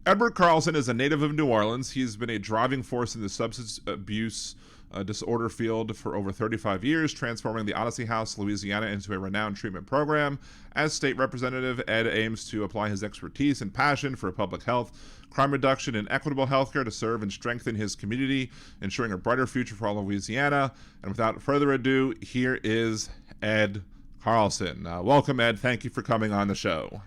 Edward Carlson is a native of New Orleans. He's been a driving force in the substance abuse disorder field for over 35 years, transforming the Odyssey House, Louisiana, into a renowned treatment program. As state representative, Ed aims to apply his expertise and passion for public health, crime reduction, and equitable healthcare to serve and strengthen his community, ensuring a brighter future for all of Louisiana. And without further ado, here is Ed Carlson. Welcome, Ed. Thank you for coming on the show.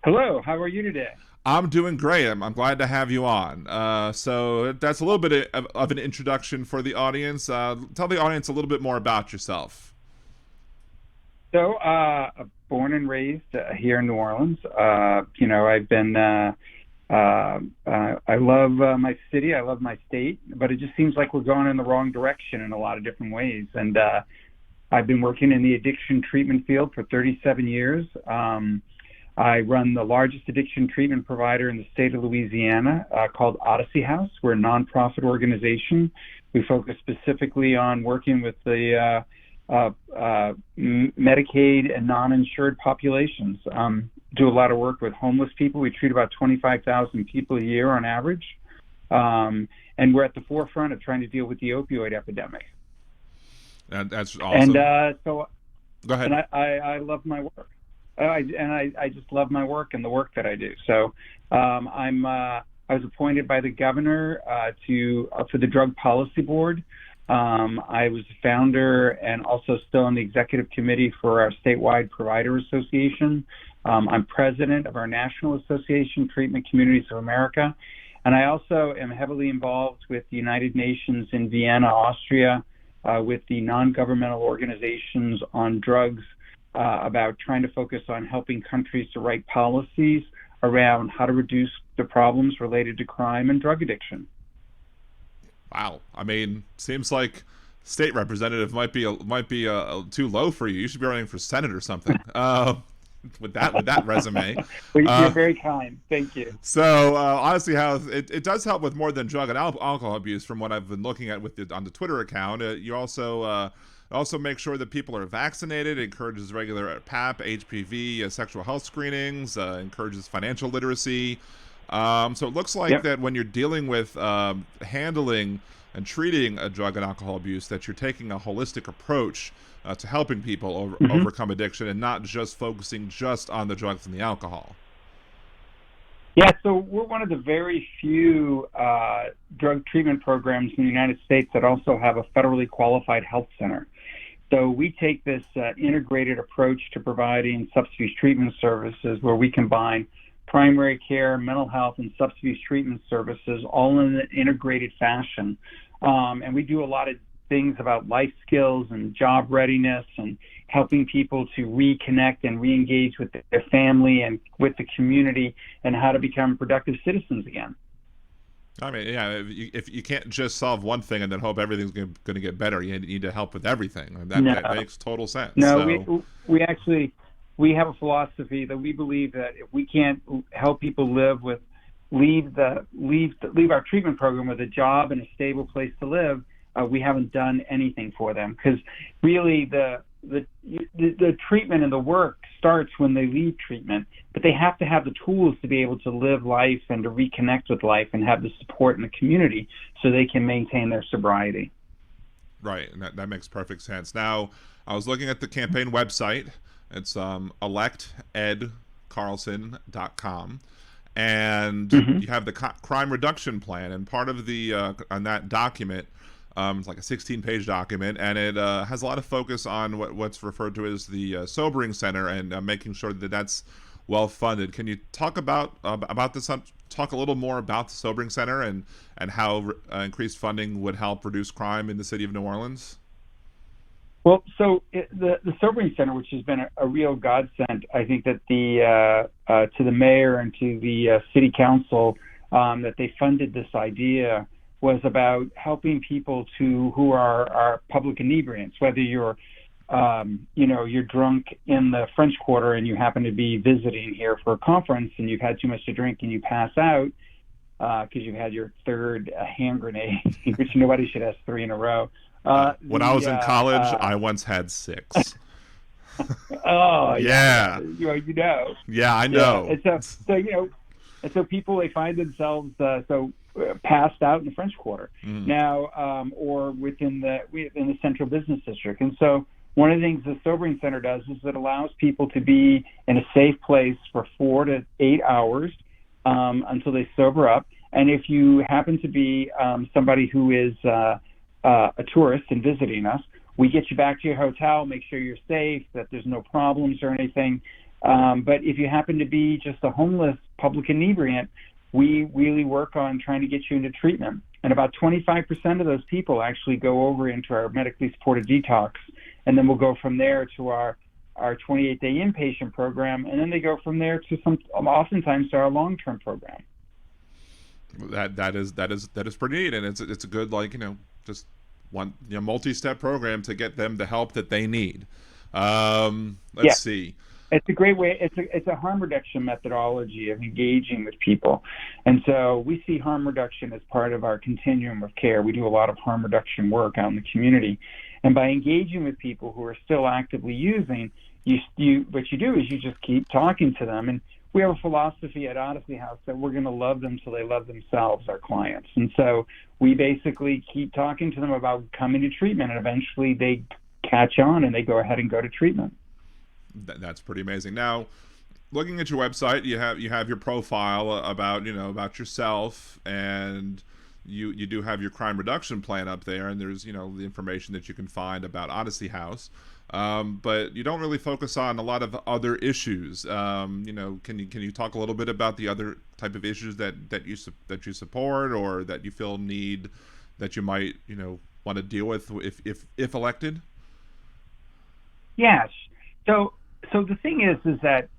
Hello, how are you today? I'm doing great. I'm glad to have you on. So that's a little bit of an introduction for the audience. Tell the audience a little bit more about yourself. So, born and raised here in New Orleans. I've been, I love my city, I love my state, but it just seems like we're going in the wrong direction in a lot of different ways. And I've been working in the addiction treatment field for 37 years. I run the largest addiction treatment provider in the state of Louisiana called Odyssey House. We're a nonprofit organization. We focus specifically on working with the Medicaid and non-insured populations. Do a lot of work with homeless people. We treat about 25,000 people a year on average. And we're at the forefront of trying to deal with the opioid epidemic. That's awesome. And so go ahead. And I love my work. I just love my work and the work that I do. So I was appointed by the governor for the Drug Policy Board. I was the founder and also still on the executive committee for our statewide provider association. I'm president of our National Association, Treatment Communities of America. And I also am heavily involved with the United Nations in Vienna, Austria, with the non-governmental organizations on drugs, about trying to focus on helping countries to write policies around how to reduce the problems related to crime and drug addiction. Wow. I mean, seems like state representative might be too low for you. You should be running for Senate or something. With that resume. Well, you're very kind. Thank you. So, Odyssey House, it does help with more than drug and alcohol abuse, from what I've been looking at on the Twitter account. You also make sure that people are vaccinated, encourages regular PAP, HPV, sexual health screenings, encourages financial literacy. So it looks like that when you're dealing with handling and treating a drug and alcohol abuse, that you're taking a holistic approach to helping people overcome addiction and not just focusing just on the drugs and the alcohol. Yeah, so we're one of the very few drug treatment programs in the United States that also have a federally qualified health center. So we take this integrated approach to providing substance use treatment services, where we combine primary care, mental health, and substance use treatment services all in an integrated fashion. And we do a lot of things about life skills and job readiness and helping people to reconnect and re-engage with their family and with the community and how to become productive citizens again. I mean, yeah, if you can't just solve one thing and then hope everything's going to get better, you need to help with everything. That makes total sense. No, we have a philosophy that we believe that if we can't help people leave our treatment program with a job and a stable place to live, we haven't done anything for them. Because really the treatment and the work starts when they leave treatment, but they have to have the tools to be able to live life and to reconnect with life and have the support in the community so they can maintain their sobriety. Right, and that makes perfect sense. Now, I was looking at the campaign website. It's electedcarlson.com, and you have the crime reduction plan, and part of the on that document, it's like a 16-page document, and it has a lot of focus on what's referred to as the sobering center and making sure that that's well funded. Can you talk about this? Talk a little more about the sobering center and how increased funding would help reduce crime in the city of New Orleans? Well, so the sobering center, which has been a real godsend, I think that to the mayor and to the city council that they funded this idea, was about helping people who are public inebriants, whether you're drunk in the French Quarter and you happen to be visiting here for a conference and you've had too much to drink and you pass out because you've had your third hand grenade, which nobody should have 3 in a row. When I was in college, I once had 6. Oh, yeah. You know. Yeah, I know. Yeah. So And so people, they find themselves passed out in the French Quarter now, or within the Central Business District. And so one of the things the Sobering Center does is it allows people to be in a safe place for 4 to 8 hours until they sober up. And if you happen to be somebody who is a tourist and visiting us, we get you back to your hotel, make sure you're safe, that there's no problems or anything. But if you happen to be just a homeless public inebriant, we really work on trying to get you into treatment. And about 25% of those people actually go over into our medically supported detox. And then we'll go from there to our 28-day inpatient program. And then they go from there to oftentimes to our long-term program. That is pretty neat. And it's a good, just one multi-step program to get them the help that they need. Let's see. It's a great way. It's a harm reduction methodology of engaging with people. And so we see harm reduction as part of our continuum of care. We do a lot of harm reduction work out in the community. And by engaging with people who are still actively using, what you do is you just keep talking to them. And we have a philosophy at Odyssey House that we're going to love them till they love themselves, our clients. And so we basically keep talking to them about coming to treatment, and eventually they catch on and they go ahead and go to treatment. That's pretty amazing. Now, looking at your website, you have your profile about yourself, and you do have your crime reduction plan up there, and there's the information that you can find about Odyssey House, but you don't really focus on a lot of other issues. Can you talk a little bit about the other type of issues that you support, or that you feel that you might want to deal with if elected? Yes. So the thing is that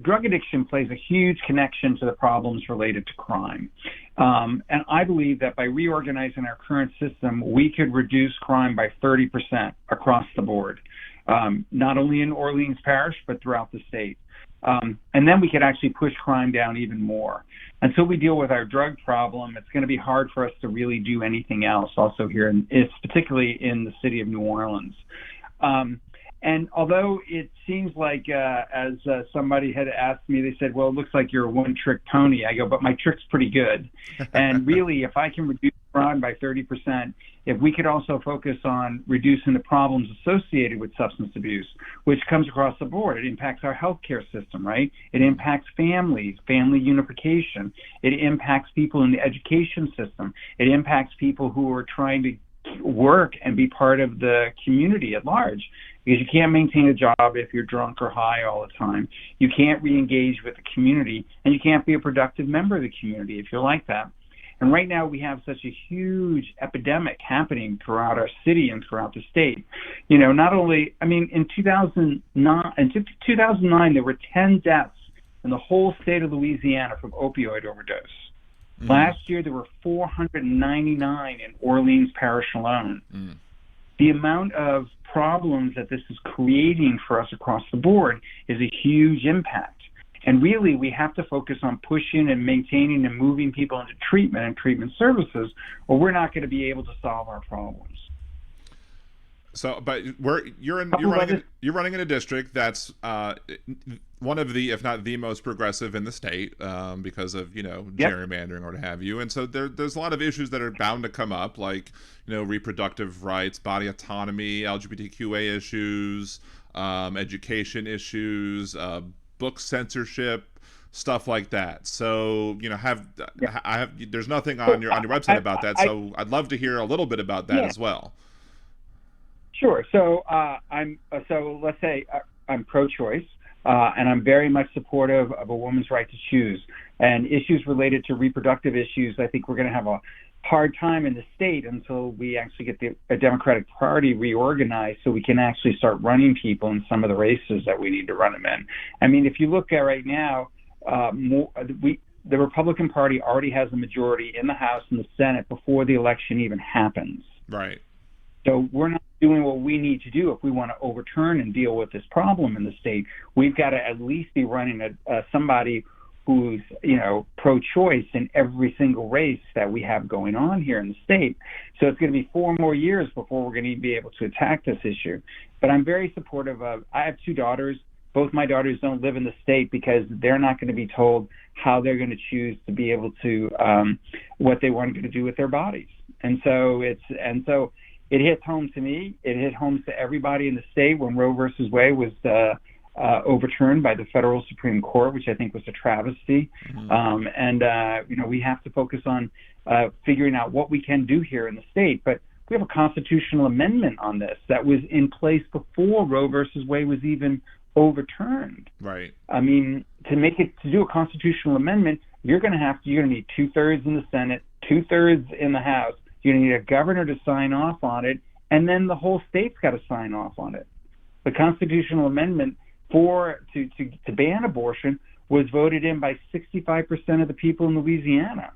drug addiction plays a huge connection to the problems related to crime. And I believe that by reorganizing our current system, we could reduce crime by 30% across the board, not only in Orleans Parish, but throughout the state. And then we could actually push crime down even more. Until we deal with our drug problem, it's going to be hard for us to really do anything else also here, particularly in the city of New Orleans. And although it seems like, as somebody had asked me, they said, well, it looks like you're a one-trick pony. I go, but my trick's pretty good. And really, if I can reduce crime by 30%, if we could also focus on reducing the problems associated with substance abuse, which comes across the board, it impacts our healthcare system, right? It impacts families, family unification. It impacts people in the education system. It impacts people who are trying to work and be part of the community at large, because you can't maintain a job if you're drunk or high all the time. You can't re-engage with the community, and you can't be a productive member of the community if you're like that. And right now we have such a huge epidemic happening throughout our city and throughout the state. Not only, in 2009 there were 10 deaths in the whole state of Louisiana from opioid overdose. Last year, there were 499 in Orleans Parish alone. The amount of problems that this is creating for us across the board is a huge impact. And really, we have to focus on pushing and maintaining and moving people into treatment and treatment services, or we're not going to be able to solve our problems. So, but you're running in a district that's one of the, if not the most progressive in the state, because of gerrymandering or what have you. And so there's a lot of issues that are bound to come up, like reproductive rights, body autonomy, LGBTQA issues, education issues, book censorship, stuff like that. So there's nothing on your website about that. So I'd love to hear a little bit about that as well. Sure. So let's say I'm pro-choice, and I'm very much supportive of a woman's right to choose. And issues related to reproductive issues, I think we're going to have a hard time in the state until we actually get the Democratic Party reorganized, so we can actually start running people in some of the races that we need to run them in. If you look at right now, the Republican Party already has a majority in the House and the Senate before the election even happens. Right. So we're not doing what we need to do if we want to overturn and deal with this problem in the state. We've got to at least be running somebody who's pro-choice in every single race that we have going on here in the state. So it's going to be 4 more years before we're going to be able to attack this issue. But I'm very supportive of. I have 2 daughters. both my daughters don't live in the state because they're not going to be told how they're going to choose to be able to what they want to do with their bodies. And so it hits home to me. It hit home to everybody in the state when Roe versus Wade was overturned by the federal Supreme Court, which I think was a travesty. Mm-hmm. We have to focus on figuring out what we can do here in the state. But we have a constitutional amendment on this that was in place before Roe versus Wade was even overturned. Right. I mean, to do a constitutional amendment, you're going to need 2/3 in the Senate, 2/3 in the House. You're going to need a governor to sign off on it, and then the whole state's got to sign off on it. The constitutional amendment to ban abortion was voted in by 65% of the people in Louisiana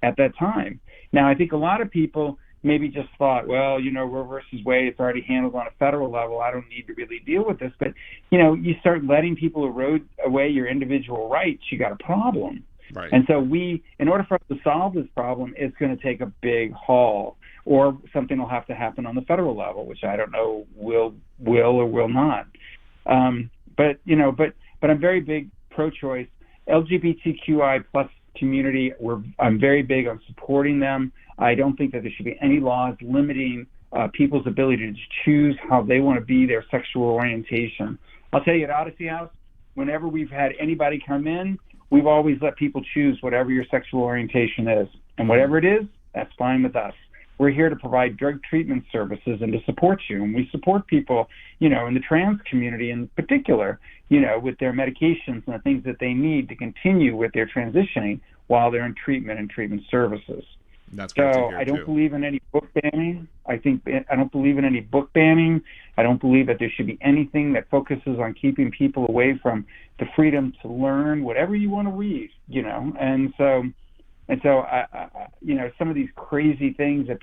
at that time. Now, I think a lot of people maybe just thought, well, Roe versus Wade, it's already handled on a federal level. I don't need to really deal with this. But, you start letting people erode away your individual rights, you got a problem. Right. And so in order for us to solve this problem, it's going to take a big haul, or something will have to happen on the federal level, which I don't know will or will not. But I'm very big pro-choice. LGBTQI plus community, I'm very big on supporting them. I don't think that there should be any laws limiting people's ability to choose how they want to be, their sexual orientation. I'll tell you, at Odyssey House, whenever we've had anybody come in, we've always let people choose whatever your sexual orientation is. And whatever it is, that's fine with us. We're here to provide drug treatment services and to support you. And we support people, in the trans community in particular, with their medications and the things that they need to continue with their transitioning while they're in treatment and treatment services. That's great to hear, I don't believe in any book banning. I don't believe in any book banning. I don't believe that there should be anything that focuses on keeping people away from the freedom to learn whatever you want to read, And so some of these crazy things that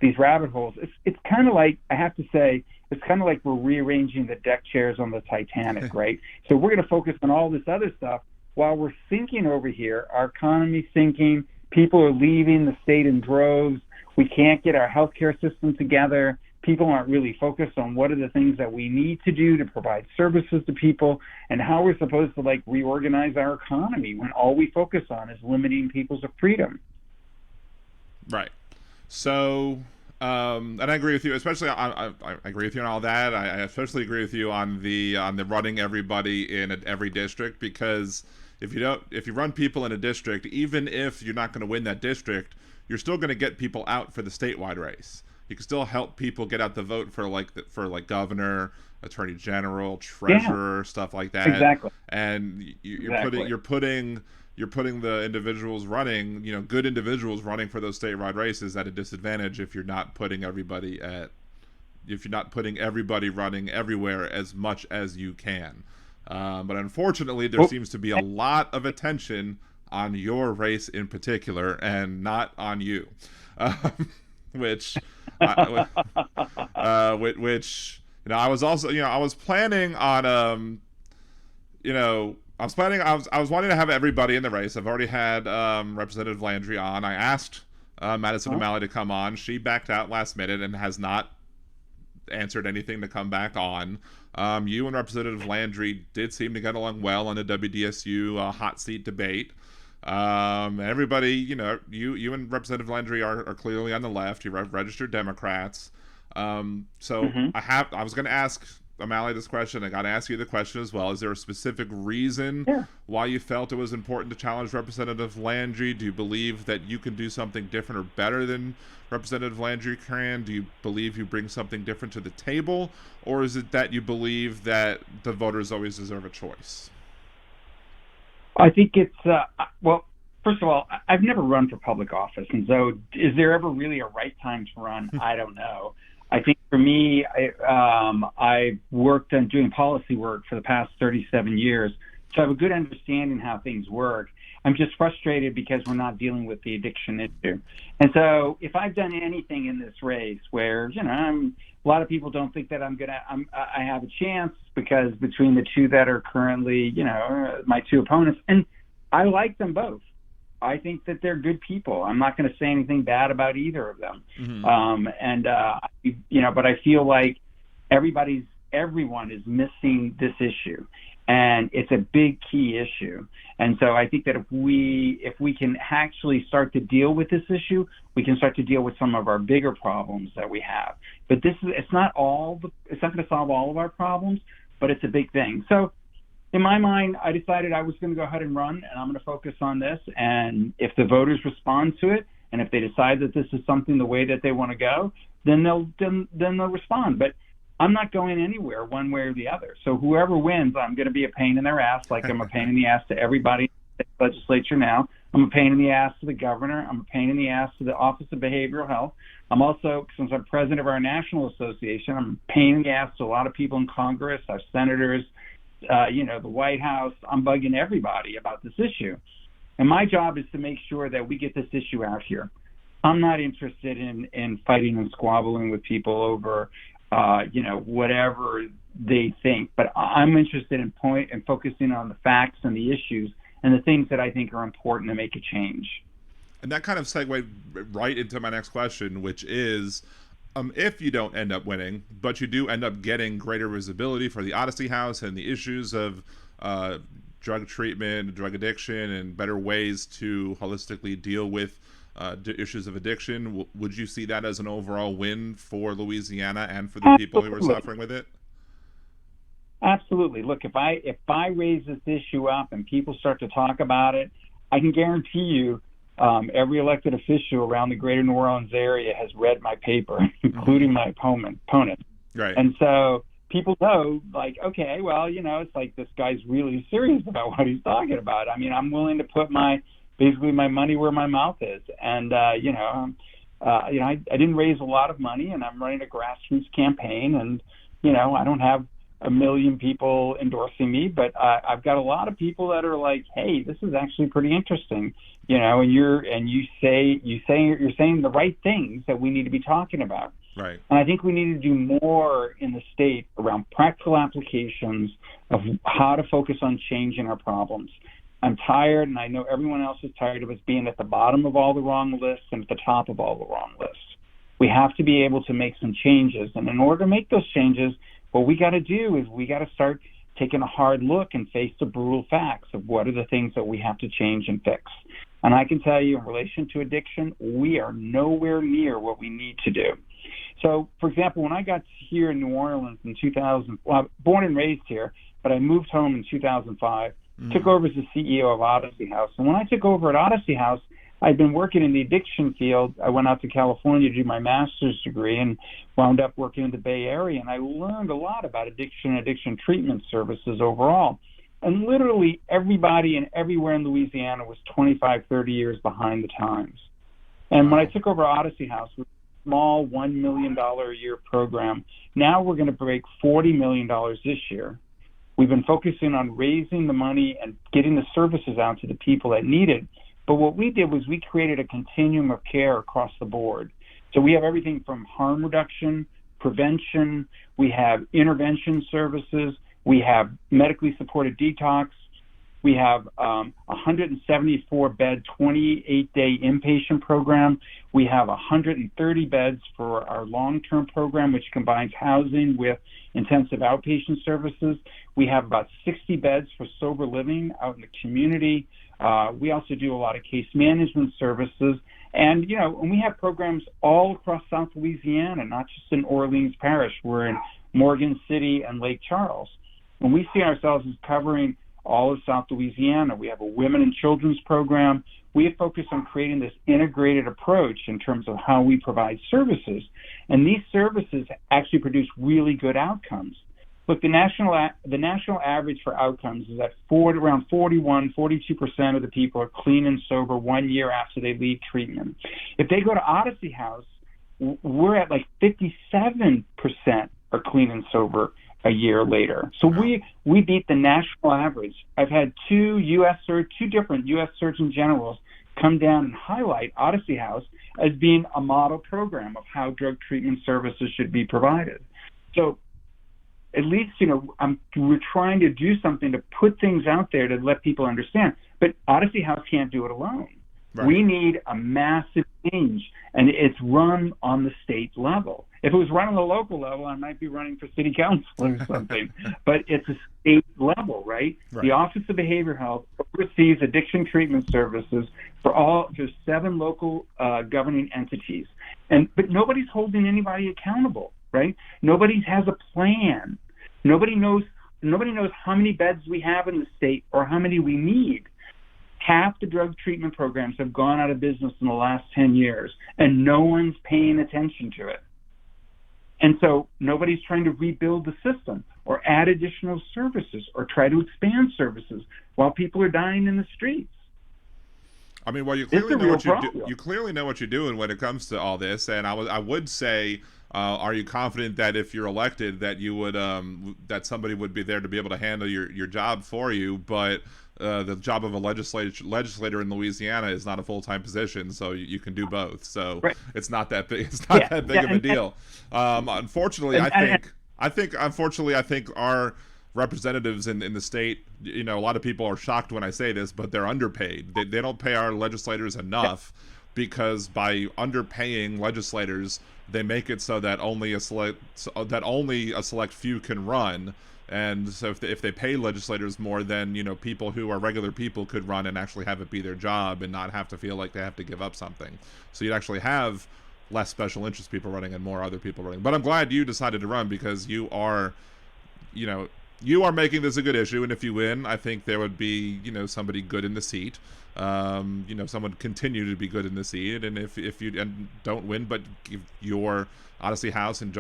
these rabbit holes, it's kind of like, I have to say, it's kind of like we're rearranging the deck chairs on the Titanic, right? So we're going to focus on all this other stuff while we're sinking over here. Our economy's sinking. People are leaving the state in droves. We can't get our healthcare system together. People aren't really focused on what are the things that we need to do to provide services to people and how we're supposed to reorganize our economy when all we focus on is limiting people's freedom. Right. So, and I agree with you, especially I agree with you on all that. I especially agree with you on the running everybody in every district, because if you run people in a district, even if you're not going to win that district, you're still going to get people out for the statewide race. You can still help people get out the vote for governor, attorney general, treasurer, stuff like that. Exactly. And you're putting the individuals running, good individuals running for those statewide races at a disadvantage if you're not putting everybody running everywhere as much as you can. But unfortunately, there seems to be a lot of attention on your race in particular, and not on you, which I was also, I was planning on, I was wanting to have everybody in the race. I've already had Representative Landry on. I asked Madison O'Malley to come on. She backed out last minute and has not answered anything to come back on. You and Representative Landry did seem to get along well on the WDSU hot seat debate. Everybody, you and Representative Landry are clearly on the left. You're registered Democrats. I was going to ask O'Malley this question. I got to ask you the question as well. Is there a specific reason why you felt it was important to challenge Representative Landry? Do you believe that you can do something different or better than Representative Landry can? Do you believe you bring something different to the table? Or is it that you believe that the voters always deserve a choice? I think it's, well, first of all, I've never run for public office. And so is there ever really a right time to run? I don't know. I think for me, I've worked on doing policy work for the past 37 years, so I have a good understanding how things work. I'm just frustrated because we're not dealing with the addiction issue. And so if I've done anything in this race where, a lot of people don't think that I have a chance, because between the two that are currently, my two opponents, and I like them both. I think that they're good people. I'm not going to say anything bad about either of them. Mm-hmm. But I feel like everybody's everyone is missing this issue, and it's a big key issue. And so I think that if we can actually start to deal with this issue, we can start to deal with some of our bigger problems that we have. But it's not going to solve all of our problems, but it's a big thing. So in my mind, I decided I was going to go ahead and run, and I'm going to focus on this. And if the voters respond to it, and if they decide that this is something the way that they want to go, then they'll respond. But I'm not going anywhere one way or the other. So whoever wins, I'm going to be a pain in their ass, like I'm a pain in the ass to everybody in the legislature now. I'm a pain in the ass to the governor. I'm a pain in the ass to the Office of Behavioral Health. I'm also, since I'm president of our national association, I'm a pain in the ass to a lot of people in Congress, our senators, the White House. I'm bugging everybody about this issue. And my job is to make sure that we get this issue out here. I'm not interested in fighting and squabbling with people over whatever they think. But I'm interested in focusing on the facts and the issues and the things that I think are important to make a change. And that kind of segued right into my next question, which is, if you don't end up winning, but you do end up getting greater visibility for the Odyssey House and the issues of drug treatment, drug addiction, and better ways to holistically deal with issues of addiction, would you see that as an overall win for Louisiana and for the people who are suffering with it? Absolutely. Look, if I raise this issue up and people start to talk about it, I can guarantee you every elected official around the greater New Orleans area has read my paper, including my opponent. Right. And so people know, like, okay, well, it's like this guy's really serious about what he's talking about. I mean, I'm willing to put my money where my mouth is. And, I didn't raise a lot of money, and I'm running a grassroots campaign, and, I don't have a million people endorsing me, but I've got a lot of people that are like, hey, this is actually pretty interesting, and you're saying the right things that we need to be talking about. Right. And I think we need to do more in the state around practical applications of how to focus on changing our problems. I'm tired, and I know everyone else is tired of us being at the bottom of all the wrong lists and at the top of all the wrong lists. We have to be able to make some changes. And in order to make those changes, what we got to do is we got to start taking a hard look and face the brutal facts of what are the things that we have to change and fix. And I can tell you, in relation to addiction, we are nowhere near what we need to do. So, for example, when I got here in New Orleans in 2000, well, I'm born and raised here, but I moved home in 2005, took over as the CEO of Odyssey House. And when I took over at Odyssey House, I'd been working in the addiction field. I went out to California to do my master's degree and wound up working in the Bay Area. And I learned a lot about addiction treatment services overall. And literally everybody and everywhere in Louisiana was 25, 30 years behind the times. And when I took over Odyssey House, with a small $1 million a year program, now we're going to break $40 million this year. We've been focusing on raising the money and getting the services out to the people that need it. But what we did was we created a continuum of care across the board. So we have everything from harm reduction, prevention, we have intervention services, we have medically supported detox, we have 174-bed, 28-day inpatient program. We have 130 beds for our long-term program, which combines housing with intensive outpatient services. We have about 60 beds for sober living out in the community. We also do a lot of case management services. And, and we have programs all across South Louisiana, not just in Orleans Parish. We're in Morgan City and Lake Charles. And we see ourselves as covering all of South Louisiana. We have a women and children's program. We have focused on creating this integrated approach in terms of how we provide services. And these services actually produce really good outcomes. Look, the national average for outcomes is that around 42% of the people are clean and sober 1 year after they leave treatment. If they go to Odyssey House, we're at like 57% are clean and sober a year later. So we beat the national average. I've had two different U.S. Surgeon Generals come down and highlight Odyssey House as being a model program of how drug treatment services should be provided. So at least, we're trying to do something to put things out there to let people understand. But Odyssey House can't do it alone. Right. We need a massive change, and it's run on the state level. If it was run on the local level, I might be running for city council or something. But it's a state level, right? The Office of Behavioral Health oversees addiction treatment services for 7 local governing entities, but nobody's holding anybody accountable, right? Nobody has a plan. Nobody knows how many beds we have in the state or how many we need. Half the drug treatment programs have gone out of business in the last 10 years, and no one's paying attention to it. And so nobody's trying to rebuild the system or add additional services or try to expand services while people are dying in the streets. I mean, well, you clearly know what you do. You clearly know what you're doing when it comes to all this, and I would say, are you confident that if you're elected, that you would that somebody would be there to be able to handle your job for you? But the job of a legislator in Louisiana is not a full-time position, so you can do both. So it's not that big. It's not that big of a deal. Unfortunately, I think our representatives in the state, a lot of people are shocked when I say this, but they're underpaid. They don't pay our legislators enough, because by underpaying legislators, they make it so that only a select few can run. And so if they pay legislators more, then people who are regular people could run and actually have it be their job and not have to feel like they have to give up something. So you'd actually have less special interest people running and more other people running. But I'm glad you decided to run, because you are making this a good issue, and if you win, I think there would be somebody good in the seat. Someone continue to be good in the seat, and if you don't win, but give your Odyssey House and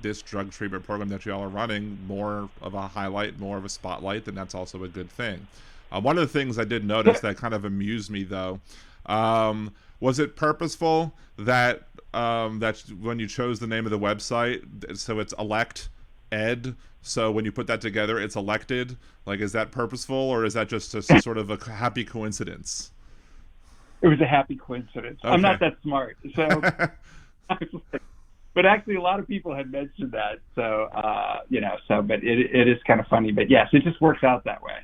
this drug treatment program that y'all are running more of a highlight, more of a spotlight, then that's also a good thing. One of the things I did notice that kind of amused me, though, was it purposeful that when you chose the name of the website, so it's Elect Ed, so when you put that together, it's elected? Like, is that purposeful, or is that just a sort of a happy coincidence? It was a happy coincidence. Okay. I'm not that smart, so. But actually, a lot of people had mentioned that, so but it is kind of funny. But yes, it just works out that way.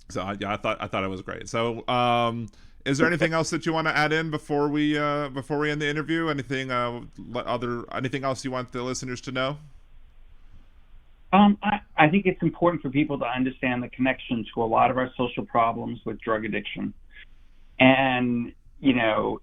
So I thought it was great. So, is there anything else that you want to add in before we end the interview? Anything else you want the listeners to know? I think it's important for people to understand the connection to a lot of our social problems with drug addiction, and we're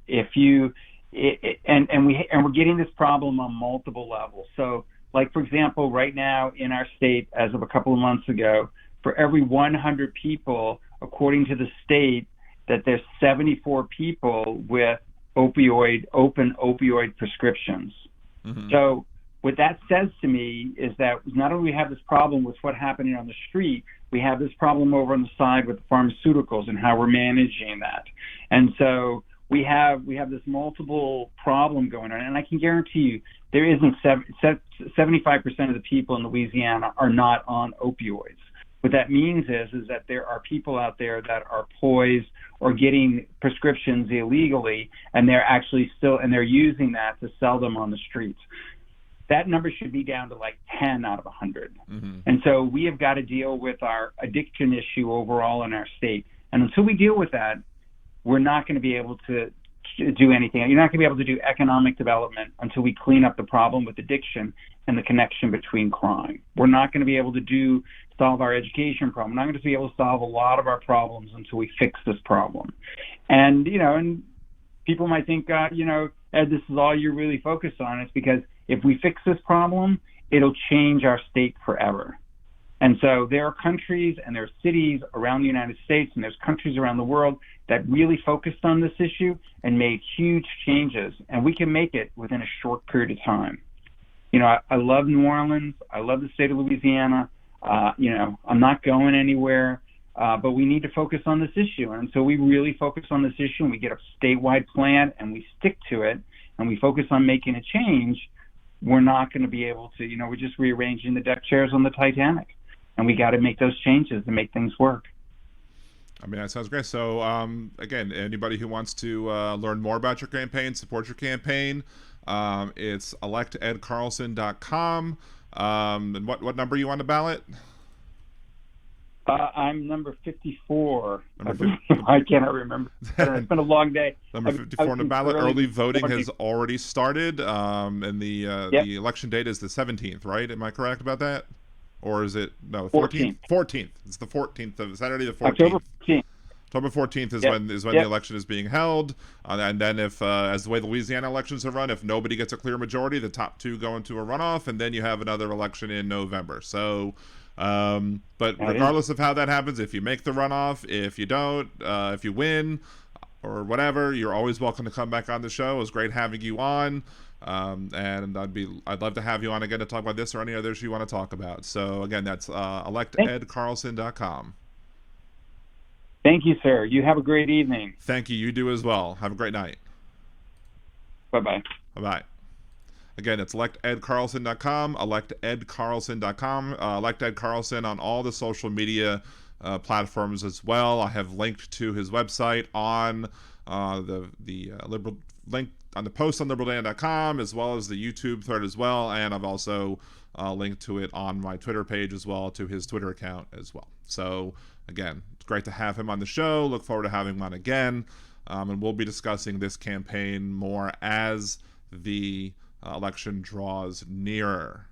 getting this problem on multiple levels. So, like, for example, right now in our state, as of a couple of months ago, for every 100 people, according to the state, that there's 74 people with open opioid prescriptions. Mm-hmm. So what that says to me is that not only we have this problem with what's happening on the street, we have this problem over on the side with the pharmaceuticals and how we're managing that. And so we have this multiple problem going on, and I can guarantee you there isn't 75% of the people in Louisiana are not on opioids. What that means is that there are people out there that are poised or getting prescriptions illegally, and they're using that to sell them on the streets. That number should be down to like 10 out of 100. Mm-hmm. And so we have got to deal with our addiction issue overall in our state. And until we deal with that, we're not going to be able to do anything. You're not going to be able to do economic development until we clean up the problem with addiction and the connection between crime. We're not going to be able to solve our education problem. We're not going to be able to solve a lot of our problems until we fix this problem. And, and people might think, Ed, this is all you're really focused on. It's because if we fix this problem, it'll change our state forever. And so there are countries and there are cities around the United States and there's countries around the world that really focused on this issue and made huge changes. And we can make it within a short period of time. I love New Orleans. I love the state of Louisiana. I'm not going anywhere, but we need to focus on this issue. And so we really focus on this issue, and we get a statewide plan and we stick to it, and we focus on making a change. We're not going to be able to, we're just rearranging the deck chairs on the Titanic, and we got to make those changes to make things work. I mean, that sounds great. So, again, anybody who wants to learn more about your campaign, support your campaign, it's electedcarlson.com. And what number are you on the ballot? I'm number 54. Number 50. I cannot remember. It's been a long day. Number 54 on the ballot. Early voting has already started, and the election date is the 17th, right? Am I correct about that? Or is it, no, 14th? 14th. It's the 14th of Saturday, the 14th. October 14th. October 14th is when the election is being held, and then if, as the way the Louisiana elections are run, if nobody gets a clear majority, the top two go into a runoff, and then you have another election in November. So, but regardless of how that happens, if you make the runoff, if you don't, if you win, or whatever, you're always welcome to come back on the show. It was great having you on. And I'd love to have you on again to talk about this or any others you want to talk about. So again, that's electedcarlson.com. Thank you, sir. You have a great evening. Thank you. You do as well. Have a great night. Bye-bye. Bye-bye. Again, it's electedcarlson.com, electedcarlson.com. Elect Ed Carlson on all the social media platforms as well. I have linked to his website on the liberal link on the post on liberaldana.com, as well as the YouTube thread as well, and I've also linked to it on my Twitter page as well, to his Twitter account as well. So again, it's great to have him on the show. Look forward to having him on again, and we'll be discussing this campaign more as the election draws nearer.